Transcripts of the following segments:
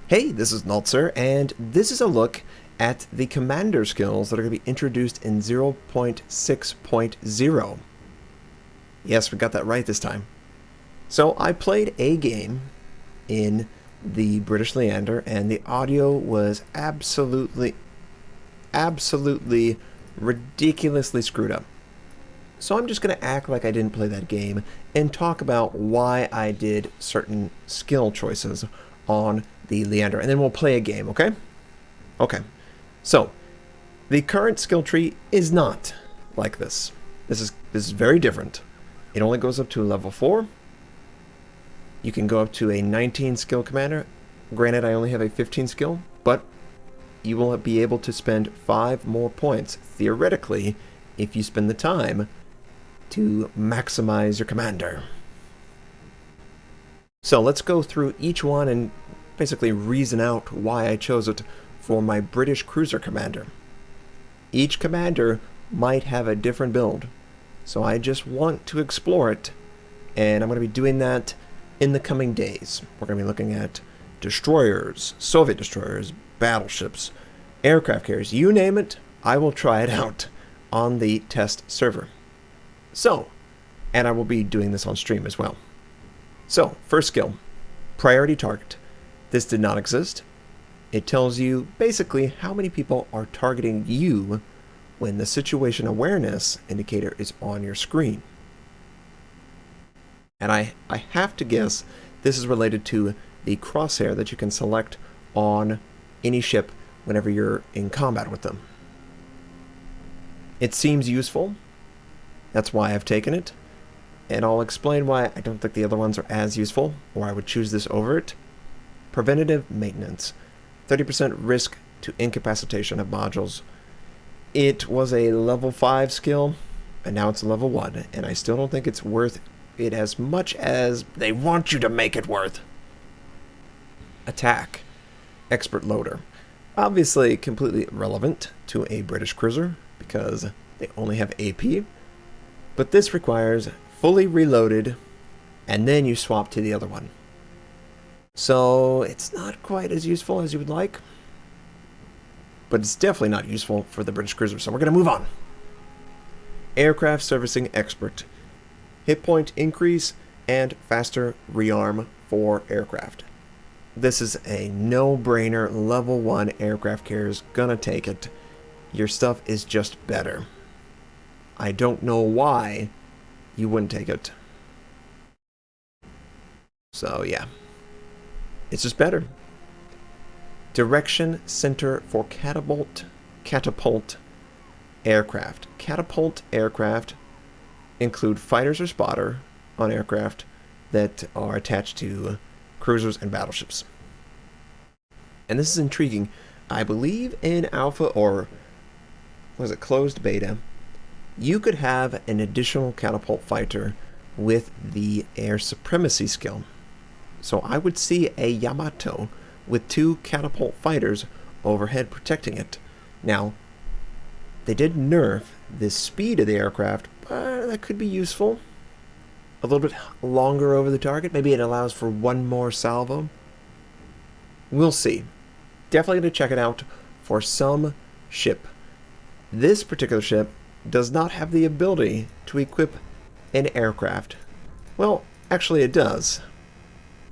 Hey, this is Notser, and this is a look at the commander skills that are going to be introduced in 0.6.0. Yes, we got that right this time. So I played a game in the British Leander, and the audio was absolutely ridiculously screwed up. So I'm just going to act like I didn't play that game and talk about why I did certain skill choices on the Leander, and then we'll play a game, okay? Okay. So, the current skill tree is not like this. This is very different. It only goes up to level 4. You can go up to a 19 skill commander. Granted, I only have a 15 skill, but you will be able to spend 5 more points, theoretically, if you spend the time to maximize your commander. So let's go through each one and basically reason out why I chose it for my British cruiser commander. Each commander might have a different build, so I just want to explore it, and I'm going to be doing that in the coming days. We're going to be looking at destroyers, Soviet destroyers, battleships, aircraft carriers, you name it, I will try it out on the test server. So, and I will be doing this on stream as well. So, first skill, priority target. This did not exist. It tells you basically how many people are targeting you when the situation awareness indicator is on your screen. And I have to guess this is related to the crosshair that you can select on any ship whenever you're in combat with them. It seems useful. That's why I've taken it. And I'll explain why I don't think the other ones are as useful, or I would choose this over it. Preventative maintenance. 30% risk to incapacitation of modules. It was a level 5 skill, and now it's a level 1, and I still don't think it's worth it as much as they want you to make it worth. Attack. Expert loader. Obviously completely irrelevant to a British cruiser, because they only have AP, but this requires fully reloaded, and then you swap to the other one. So it's not quite as useful as you would like, but it's definitely not useful for the British cruiser, so we're going to move on. Aircraft servicing expert. Hit point increase and faster rearm for aircraft. This is a no-brainer. Level 1 aircraft carrier's gonna take it. Your stuff is just better. I don't know why you wouldn't take it. So yeah, it's just better. Direction center for catapult aircraft. Catapult aircraft include fighters or spotter on aircraft that are attached to cruisers and battleships. And this is intriguing. I believe in alpha, or was it closed beta, you could have an additional catapult fighter with the air supremacy skill. So I would see a Yamato with 2 catapult fighters overhead protecting it. Now, they did nerf the speed of the aircraft, but that could be useful. A little bit longer over the target. Maybe it allows for 1 more salvo. We'll see. Definitely going to check it out for some ship. This particular ship does not have the ability to equip an aircraft. Well, actually it does.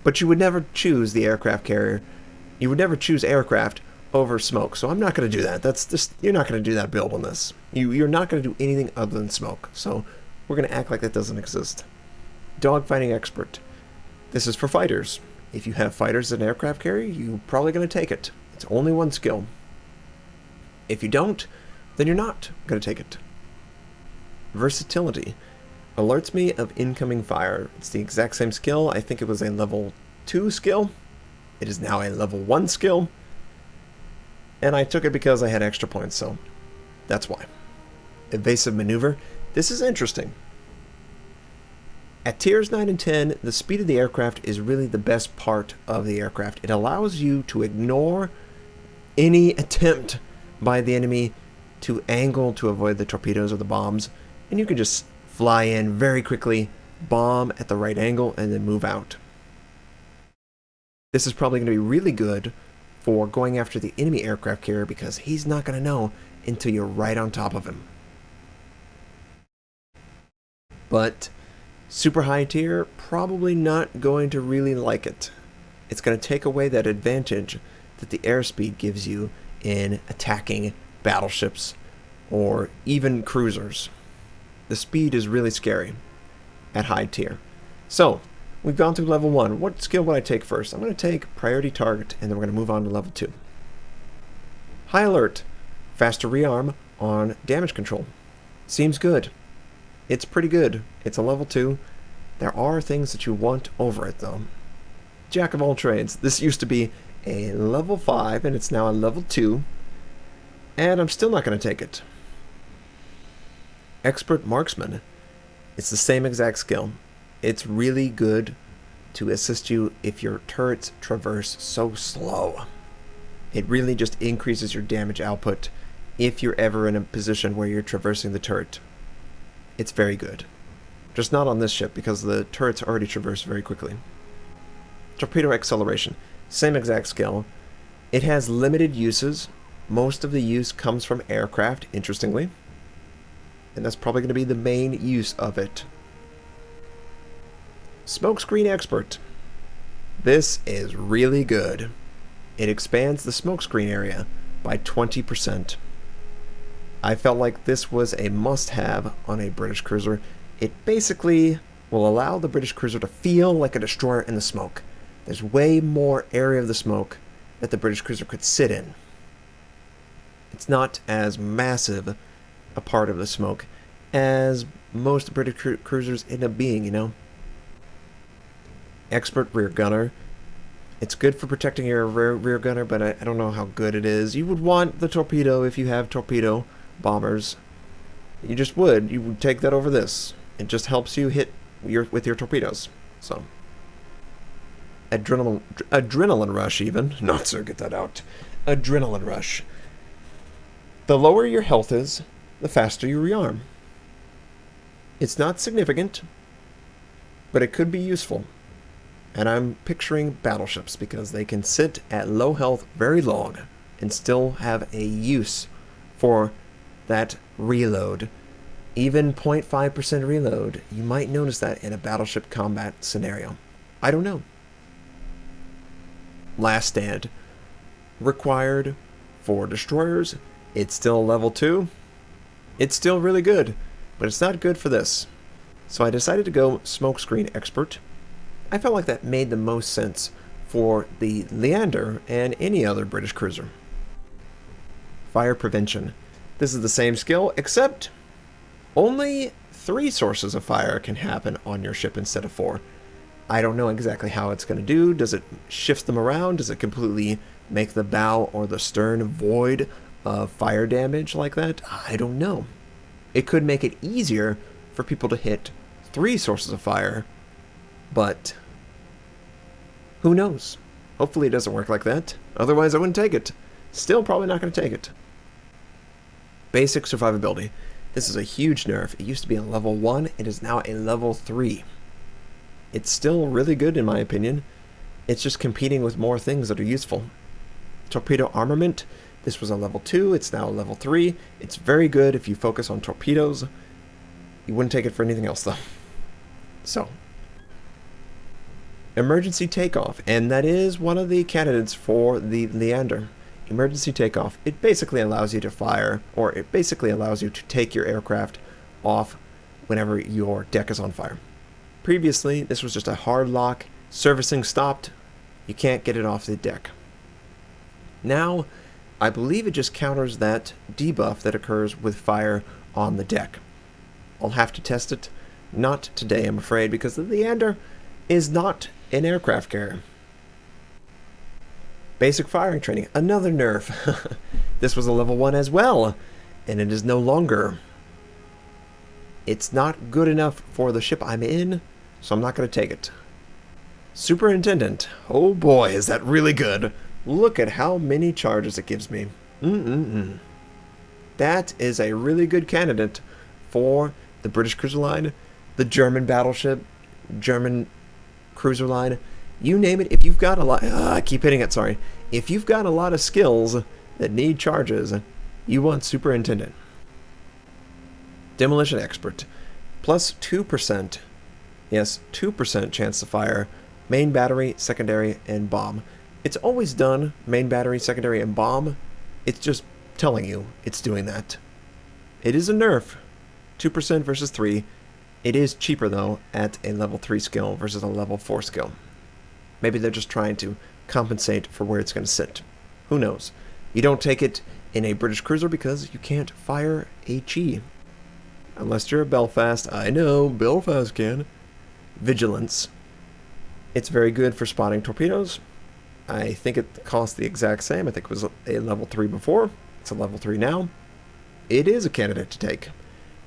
But you would never choose the aircraft carrier. You would never choose aircraft over smoke. So I'm not going to do that. That's just, you're not going to do that build on this. You're not going to do anything other than smoke. So we're going to act like that doesn't exist. Dogfighting expert. This is for fighters. If you have fighters as an aircraft carrier, you're probably going to take it. It's only 1 skill. If you don't, then you're not going to take it. Versatility. Alerts me of incoming fire. It's the exact same skill. I think it was a level 2 skill. It is now a level 1 skill. And I took it because I had extra points, so that's why. Evasive maneuver. This is interesting. At tiers 9 and 10, the speed of the aircraft is really the best part of the aircraft. It allows you to ignore any attempt by the enemy to angle to avoid the torpedoes or the bombs, and you can just fly in very quickly, bomb at the right angle, and then move out. This is probably going to be really good for going after the enemy aircraft carrier because he's not going to know until you're right on top of him. But super high tier, probably not going to really like it. It's going to take away that advantage that the airspeed gives you in attacking battleships or even cruisers. The speed is really scary at high tier. So, we've gone through level 1. What skill would I take first? I'm going to take priority target, and then we're going to move on to level 2. High alert. Faster rearm on damage control. Seems good. It's pretty good. It's a level 2. There are things that you want over it, though. Jack of all trades. This used to be a level 5, and it's now a level 2. And I'm still not going to take it. Expert marksman. It's the same exact skill. It's really good to assist you if your turrets traverse so slow. It really just increases your damage output if you're ever in a position where you're traversing the turret. It's very good. Just not on this ship because the turrets already traverse very quickly. Torpedo acceleration. Same exact skill. It has limited uses. Most of the use comes from aircraft, interestingly. And that's probably going to be the main use of it. Smokescreen expert. This is really good. It expands the smokescreen area by 20%. I felt like this was a must-have on a British cruiser. It basically will allow the British cruiser to feel like a destroyer in the smoke. There's way more area of the smoke that the British cruiser could sit in. It's not as massive a part of the smoke as most British cruisers end up being, you know. Expert rear gunner. It's good for protecting your rear gunner, but I don't know how good it is. You would want the torpedo if you have torpedo bombers. You just would. You would take that over this. It just helps you hit with your torpedoes. So, adrenaline rush even. Notser, get that out. Adrenaline rush. The lower your health is, the faster you rearm. It's not significant, but it could be useful. And I'm picturing battleships because they can sit at low health very long and still have a use for that reload. Even 0.5% reload, you might notice that in a battleship combat scenario. I don't know. Last stand. Required for destroyers. It's still level 2. It's still really good, but it's not good for this. So I decided to go smokescreen expert. I felt like that made the most sense for the Leander and any other British cruiser. Fire prevention. This is the same skill, except only 3 sources of fire can happen on your ship instead of 4. I don't know exactly how it's going to do. Does it shift them around? Does it completely make the bow or the stern void of fire damage like that? I don't know. It could make it easier for people to hit 3 sources of fire, but who knows? Hopefully it doesn't work like that. Otherwise I wouldn't take it. Still probably not going to take it. Basic survivability. This is a huge nerf. It used to be a level 1. It is now a level 3. It's still really good in my opinion. It's just competing with more things that are useful. Torpedo armament. This was a level 2. It's now a level 3. It's very good if you focus on torpedoes. You wouldn't take it for anything else though. So, emergency takeoff, and that is one of the candidates for the Leander. Emergency takeoff. It basically allows you to fire, or it basically allows you to take your aircraft off whenever your deck is on fire. Previously, this was just a hard lock. Servicing stopped. You can't get it off the deck. Now, I believe it just counters that debuff that occurs with fire on the deck. I'll have to test it. Not today, I'm afraid, because the Leander is not an aircraft carrier. Basic firing training, another nerf. This was a level 1 as well, and it is no longer. It's not good enough for the ship I'm in, so I'm not going to take it. Superintendent, oh boy, is that really good. Look at how many charges it gives me. That is a really good candidate for the British cruiser line, the German battleship, German cruiser line, You name it, if you've got a lot... I keep hitting it, sorry. If you've got a lot of skills that need charges, you want Superintendent. Demolition Expert. Plus 2%. Yes, 2% chance to fire. Main battery, secondary, and bomb. It's always done main battery, secondary, and bomb. It's just telling you it's doing that. It is a nerf. 2% versus 3. It is cheaper, though, at a level 3 skill versus a level 4 skill. Maybe they're just trying to compensate for where it's going to sit. Who knows? You don't take it in a British cruiser because you can't fire HE. Unless you're a Belfast. I know, Belfast can. Vigilance. It's very good for spotting torpedoes. I think it costs the exact same. I think it was a level 3 before. It's a level 3 now. It is a candidate to take.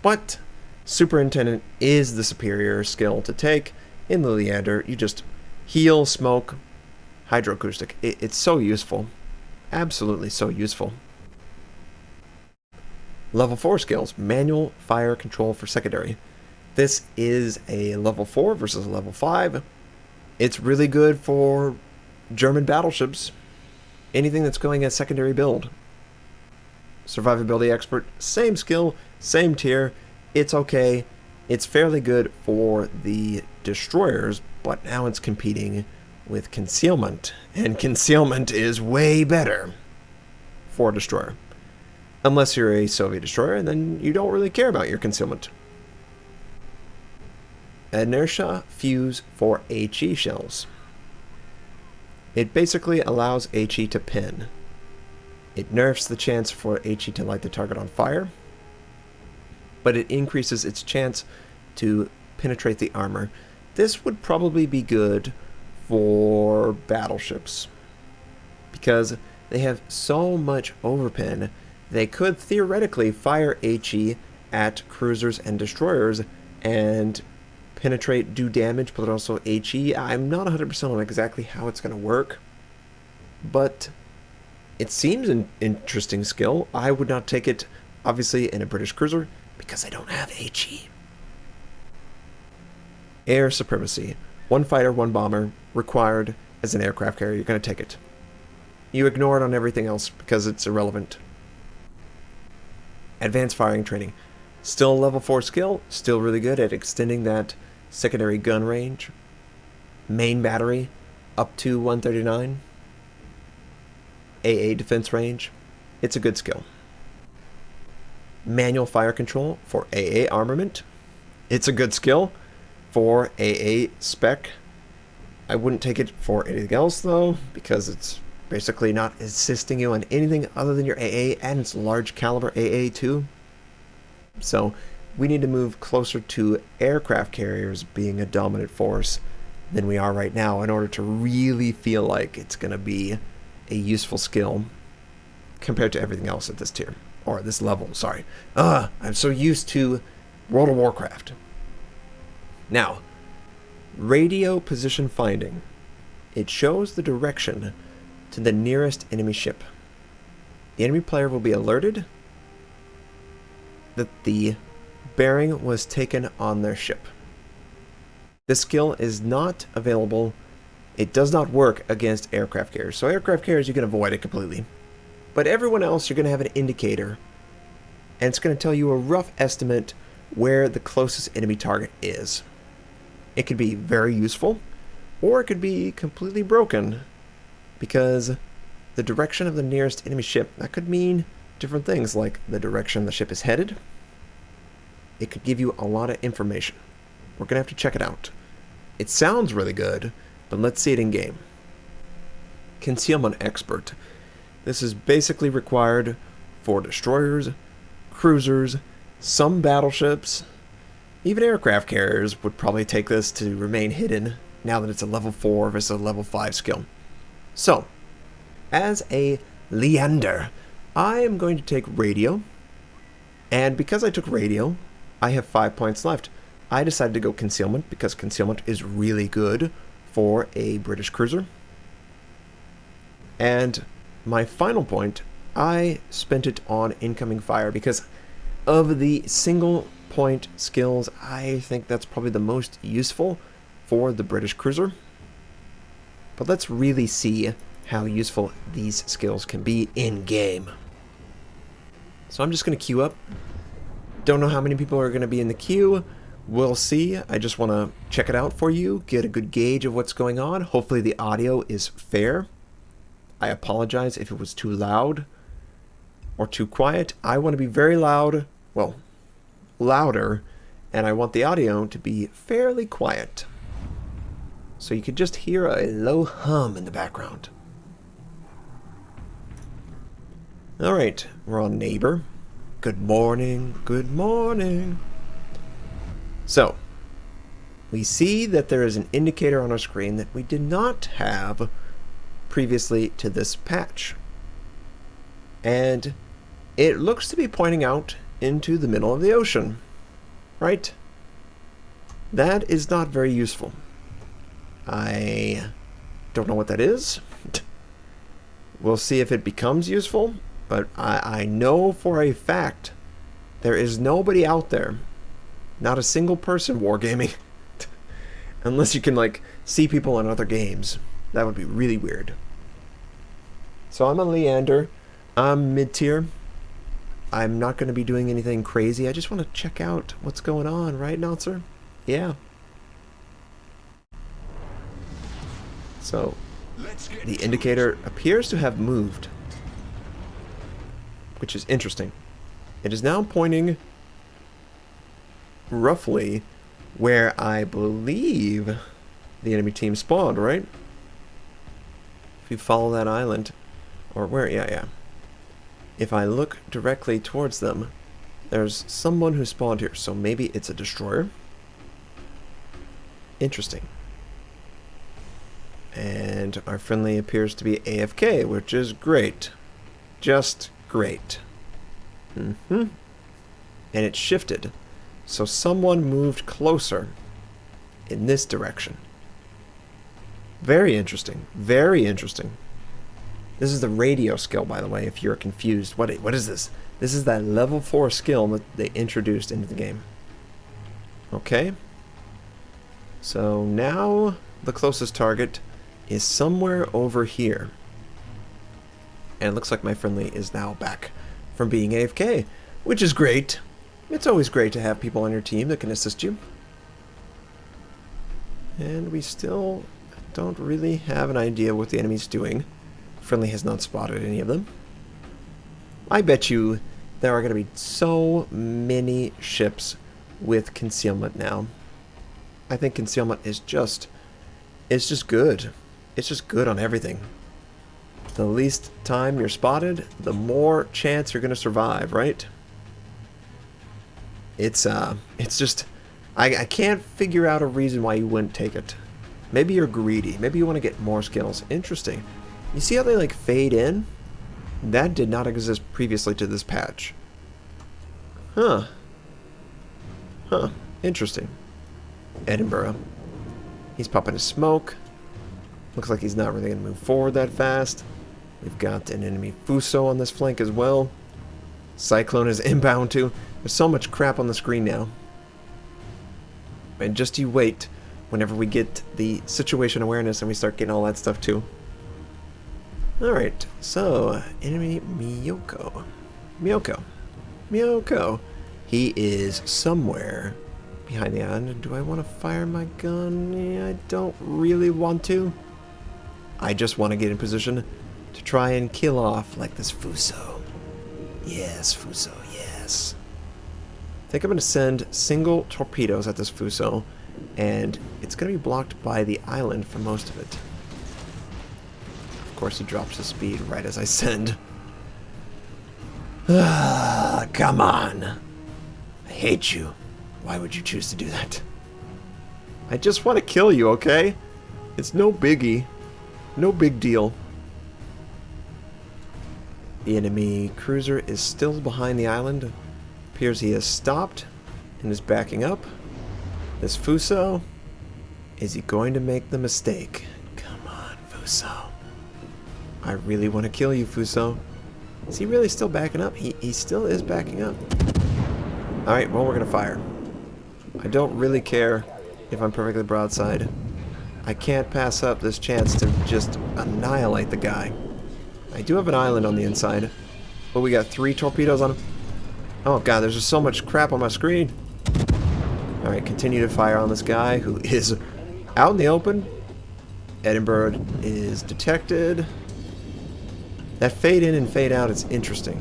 But Superintendent is the superior skill to take. In the Leander, you just heal, smoke, hydroacoustic. It's so useful. Absolutely so useful. Level 4 skills. Manual fire control for secondary. This is a level 4 versus a level 5. It's really good for German battleships. Anything that's going as secondary build. Survivability expert. Same skill, same tier. It's okay. It's fairly good for the destroyers, but now it's competing with concealment. And concealment is way better for a destroyer. Unless you're a Soviet destroyer, and then you don't really care about your concealment. Inertia fuse for HE shells. It basically allows HE to pin. It nerfs the chance for HE to light the target on fire, but it increases its chance to penetrate the armor. This would probably be good for battleships, because they have so much overpin. They could theoretically fire HE at cruisers and destroyers and penetrate, do damage, but also HE. I'm not 100% on exactly how it's going to work, but it seems an interesting skill. I would not take it, obviously, in a British cruiser because I don't have HE. Air supremacy. 1 fighter, 1 bomber, required as an aircraft carrier. You're going to take it. You ignore it on everything else because it's irrelevant. Advanced firing training. Still a level 4 skill, still really good at extending that secondary gun range. Main battery, up to 139. AA defense range. It's a good skill. Manual fire control for AA armament. It's a good skill for AA spec. I wouldn't take it for anything else, though, because it's basically not assisting you on anything other than your AA, and it's large caliber AA too. So we need to move closer to aircraft carriers being a dominant force than we are right now in order to really feel like it's going to be a useful skill compared to everything else at this tier, or this level, sorry. I'm so used to World of Warcraft. Now, radio position finding. It shows the direction to the nearest enemy ship. The enemy player will be alerted that the bearing was taken on their ship. This skill is not available. It does not work against aircraft carriers. So aircraft carriers, you can avoid it completely. But everyone else, you're going to have an indicator, and it's going to tell you a rough estimate where the closest enemy target is. It could be very useful, or it could be completely broken, because the direction of the nearest enemy ship, that could mean different things, like the direction the ship is headed. It could give you a lot of information. We're going to have to check it out. It sounds really good, but let's see it in game. Concealment expert. This is basically required for destroyers, cruisers, some battleships. Even aircraft carriers would probably take this to remain hidden now that it's a level 4 versus a level 5 skill. So, as a Leander, I am going to take radio, and because I took radio, I have 5 points left. I decided to go concealment because concealment is really good for a British cruiser. And my final point, I spent it on incoming fire because of the single point skills, I think that's probably the most useful for the British cruiser. But let's really see how useful these skills can be in-game. So I'm just going to queue up. Don't know how many people are going to be in the queue. We'll see. I just want to check it out for you, get a good gauge of what's going on. Hopefully the audio is fair. I apologize if it was too loud or too quiet. I want to be very loud, well, louder, and I want the audio to be fairly quiet. So you could just hear a low hum in the background. Alright, we're on neighbor. Good morning, good morning. So, we see that there is an indicator on our screen that we did not have previously to this patch. And it looks to be pointing out into the middle of the ocean, right? That is not very useful. I don't know what that is. We'll see if it becomes useful. But I know for a fact there is nobody out there, not a single person wargaming, unless you can like see people in other games. That would be really weird. So I'm a Leander. I'm mid-tier. I'm not going to be doing anything crazy. I just want to check out what's going on, right, Notser? Yeah. So the indicator appears to have moved, which is interesting. It is now pointing roughly where I believe the enemy team spawned, right? If you follow that island, or where, yeah. If I look directly towards them, there's someone who spawned here, so maybe it's a destroyer. Interesting. And our friendly appears to be AFK, which is great. Just great. And it shifted. So someone moved closer in this direction. Very interesting. Very interesting. This is the radio skill, by the way, if you're confused. What is this? This is that level 4 skill that they introduced into the game. Okay. So now the closest target is somewhere over here. And it looks like my friendly is now back from being AFK, which is great. It's always great to have people on your team that can assist you. And we still don't really have an idea what the enemy's doing. Friendly has not spotted any of them. I bet you there are going to be so many ships with concealment now. I think concealment is just, it's just good. It's just good on everything. The least time you're spotted, the more chance you're going to survive, right? It's just, I can't figure out a reason why you wouldn't take it. Maybe you're greedy. Maybe you want to get more skills. Interesting. You see how they like fade in? That did not exist previously to this patch. Huh. Interesting. Edinburgh. He's popping his smoke. Looks like he's not really going to move forward that fast. We've got an enemy Fuso on this flank as well. Cyclone is inbound too. There's so much crap on the screen now. And just you wait whenever we get the situation awareness and we start getting all that stuff too. Alright, so enemy Miyoko. Miyoko. He is somewhere behind the island. Do I want to fire my gun? Yeah, I don't really want to. I just want to get in position to try and kill off like this Fuso. Yes, Fuso, yes. I think I'm going to send single torpedoes at this Fuso, and it's going to be blocked by the island for most of it. Of course, he drops his speed right as I send. Come on. I hate you. Why would you choose to do that? I just want to kill you, okay? It's no biggie. No big deal. The enemy cruiser is still behind the island. Appears he has stopped and is backing up. This Fuso, is he going to make the mistake? Come on, Fuso. I really want to kill you, Fuso. Is he really still backing up? He still is backing up. Alright, well, we're going to fire. I don't really care if I'm perfectly broadside. I can't pass up this chance to just annihilate the guy. I do have an island on the inside. But we got 3 torpedoes on him. Oh god, there's just so much crap on my screen. Alright, continue to fire on this guy who is out in the open. Edinburgh is detected. That fade in and fade out is interesting.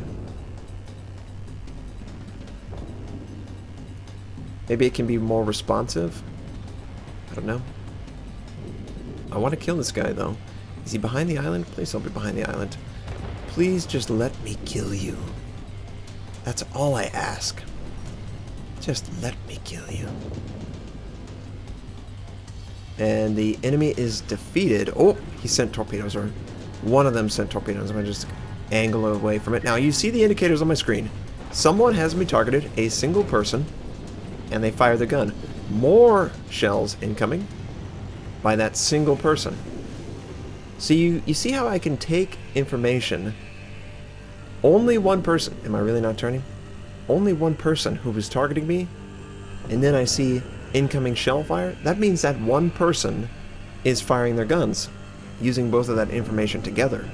Maybe it can be more responsive. I don't know. I want to kill this guy though. Is he behind the island? Please don't be behind the island. Please just let me kill you. That's all I ask. Just let me kill you. And the enemy is defeated. Oh, he sent torpedoes, or one of them sent torpedoes. I'm going to just angle away from it. Now, you see the indicators on my screen. Someone has me targeted, a single person, and they fire the gun. More shells incoming by that single person. So you see how I can take information. Only one person. Am I really not turning? Only one person who was targeting me, and then I see incoming shell fire. That means that one person is firing their guns, using both of that information together.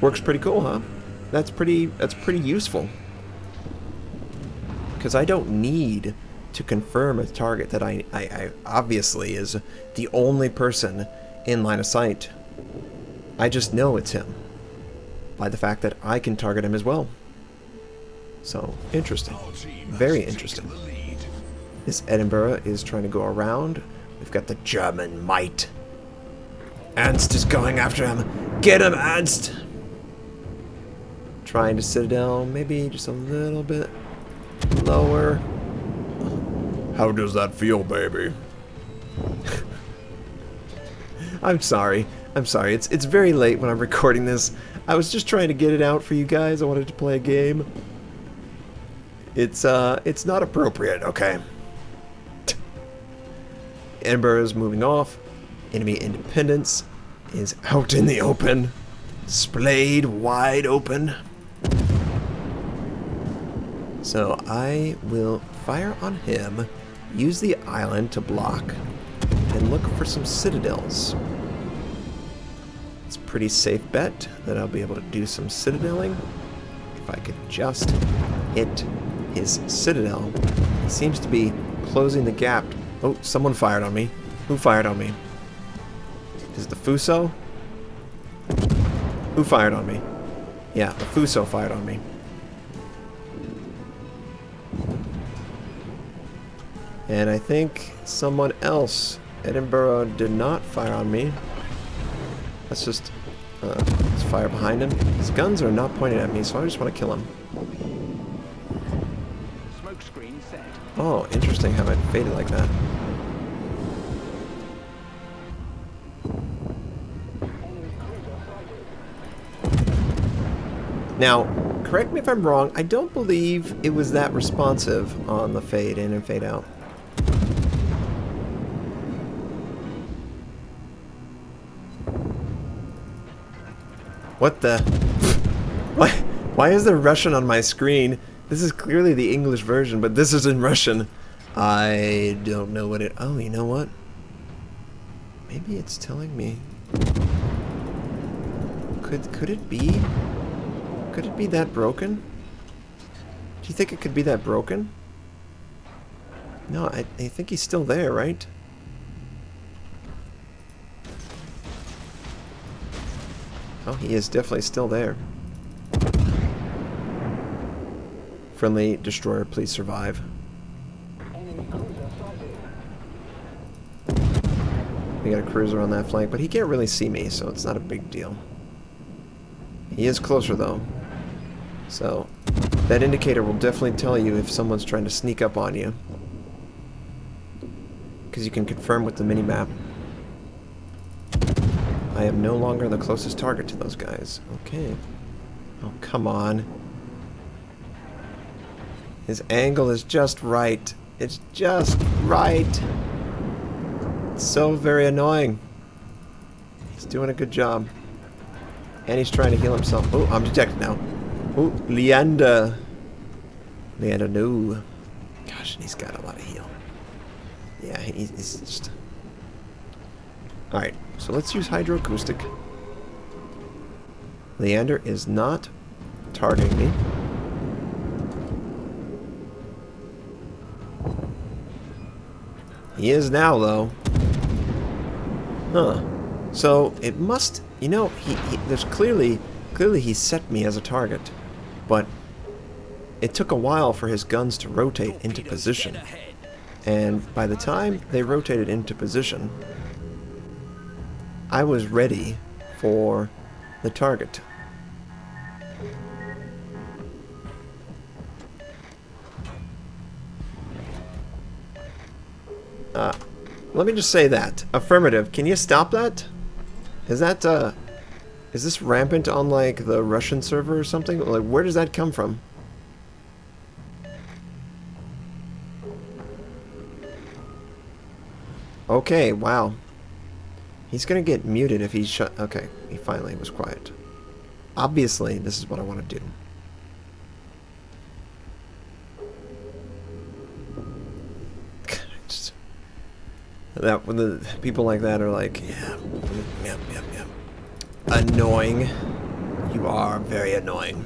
Works pretty cool, huh? That's pretty useful. Because I don't need to confirm a target that I obviously is the only person in line of sight. I just know it's him by the fact that I can target him as well. So, interesting. Very interesting. This Edinburgh is trying to go around. We've got the German might. Ernst is going after him. Get him, Ernst! Trying to citadel, maybe just a little bit lower. How does that feel, baby? I'm sorry. It's very late when I'm recording this. I was just trying to get it out for you guys. I wanted to play a game. It's not appropriate, okay? Edinburgh is moving off. Enemy Independence is out in the open. Splayed wide open. So I will fire on him, use the island to block, and look for some citadels. It's a pretty safe bet that I'll be able to do some citadeling. If I could just hit his citadel. He seems to be closing the gap. Oh, someone fired on me. Who fired on me? Is it the Fuso? Who fired on me? Yeah, the Fuso fired on me. And I think someone else, Edinburgh, did not fire on me. Let's just let's fire behind him. His guns are not pointed at me, so I just want to kill him. Smoke screen set. Oh, interesting how it faded like that. Now, correct me if I'm wrong, I don't believe it was that responsive on the fade in and fade out. What the? Why is there Russian on my screen? This is clearly the English version, but this is in Russian. I don't know what it... Oh, you know what? Maybe it's telling me... Could it be? Could it be that broken? Do you think it could be that broken? No, I think he's still there, right? Oh, he is definitely still there. Friendly destroyer, please survive. We got a cruiser on that flank, but he can't really see me, so it's not a big deal. He is closer, though. So, that indicator will definitely tell you if someone's trying to sneak up on you. Because you can confirm with the minimap. I am no longer the closest target to those guys. Okay. Oh, come on. His angle is just right. It's just right. It's so very annoying. He's doing a good job. And he's trying to heal himself. Oh, I'm detected now. Oh, Leander. Leander, no. Gosh, and he's got a lot of heal. Yeah, he's just... Alright, so let's use hydroacoustic. Leander is not targeting me. He is now, though. Huh. So, it must... You know, there's clearly he set me as a target. But it took a while for his guns to rotate into position. And by the time they rotated into position, I was ready for the target. Let me just say that. Affirmative. Can you stop that? Is that, is this rampant on, like, the Russian server or something? Like, where does that come from? Okay, wow. He's gonna get muted if he's shut... Okay, he finally was quiet. Obviously, this is what I want to do. That when the people like that are like, yeah. Annoying. You are very annoying.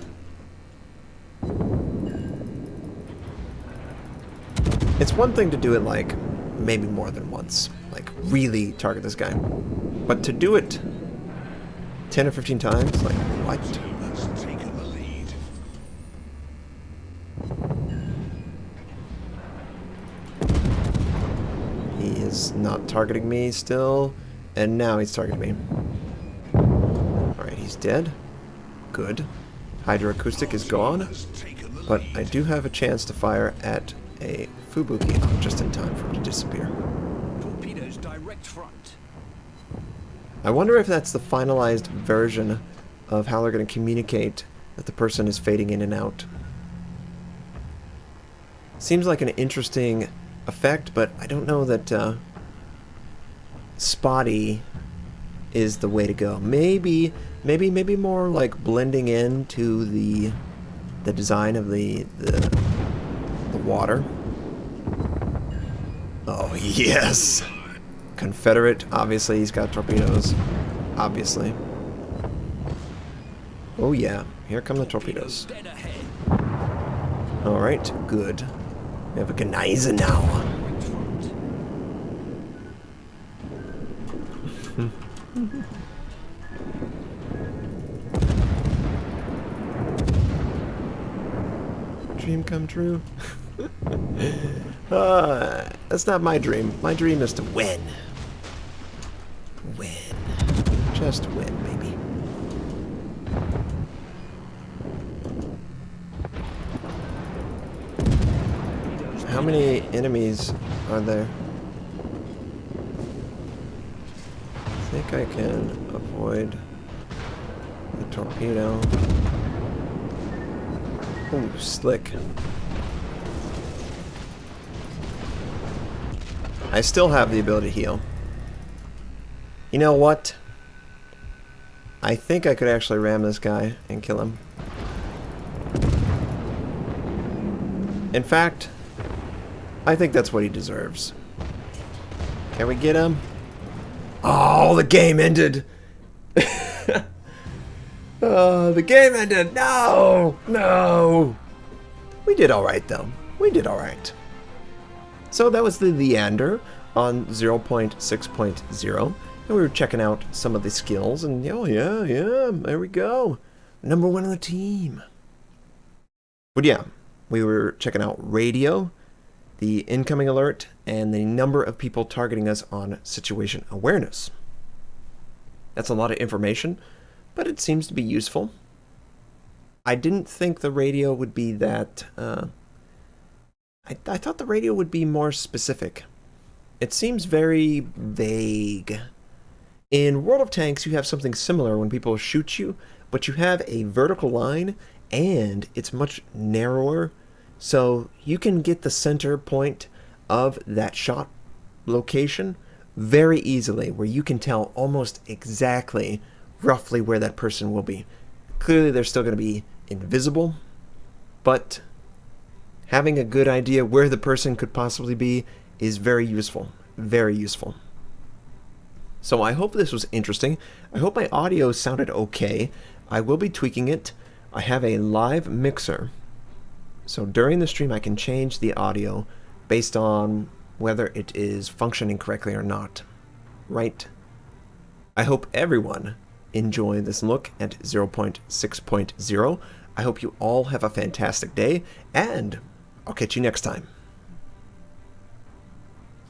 It's one thing to do it like maybe more than once, like really target this guy, but to do it 10 or 15 times, like what? Is not targeting me still, and now he's targeting me. Alright, he's dead. Good. Hydroacoustic is gone, but I do have a chance to fire at a Fubuki just in time for him to disappear. Torpedoes direct front. I wonder if that's the finalized version of how they're going to communicate that the person is fading in and out. Seems like an interesting effect, but I don't know that spotty is the way to go. Maybe more like blending into the design of the water. Oh yes, Confederate. Obviously, he's got torpedoes. Obviously. Oh yeah, here come the torpedoes. All right, good. We have a Gneiser now. Dream come true. That's not my dream. My dream is to win. Win. Just win, baby. How many enemies are there? I think I can avoid the torpedo. Ooh, slick. I still have the ability to heal. You know what? I think I could actually ram this guy and kill him. In fact, I think that's what he deserves. Can we get him? Oh, the game ended! Oh, the game ended! No! No! We did alright, though. We did alright. So that was the Leander on 0.6.0. And we were checking out some of the skills, and oh yeah, there we go. Number 1 on the team. But yeah, we were checking out radio, the incoming alert, and the number of people targeting us on situation awareness. That's a lot of information, but it seems to be useful. I didn't think the radio would be that... I thought the radio would be more specific. It seems very vague. In World of Tanks, you have something similar when people shoot you, but you have a vertical line, and it's much narrower, so you can get the center point of that shot location very easily, where you can tell almost exactly, roughly where that person will be. Clearly, they're still going to be invisible, but having a good idea where the person could possibly be is very useful. Very useful. So I hope this was interesting. I hope my audio sounded okay. I will be tweaking it. I have a live mixer. So during the stream I can change the audio based on whether it is functioning correctly or not. Right? I hope everyone enjoyed this look at 0.6.0. I hope you all have a fantastic day, and I'll catch you next time.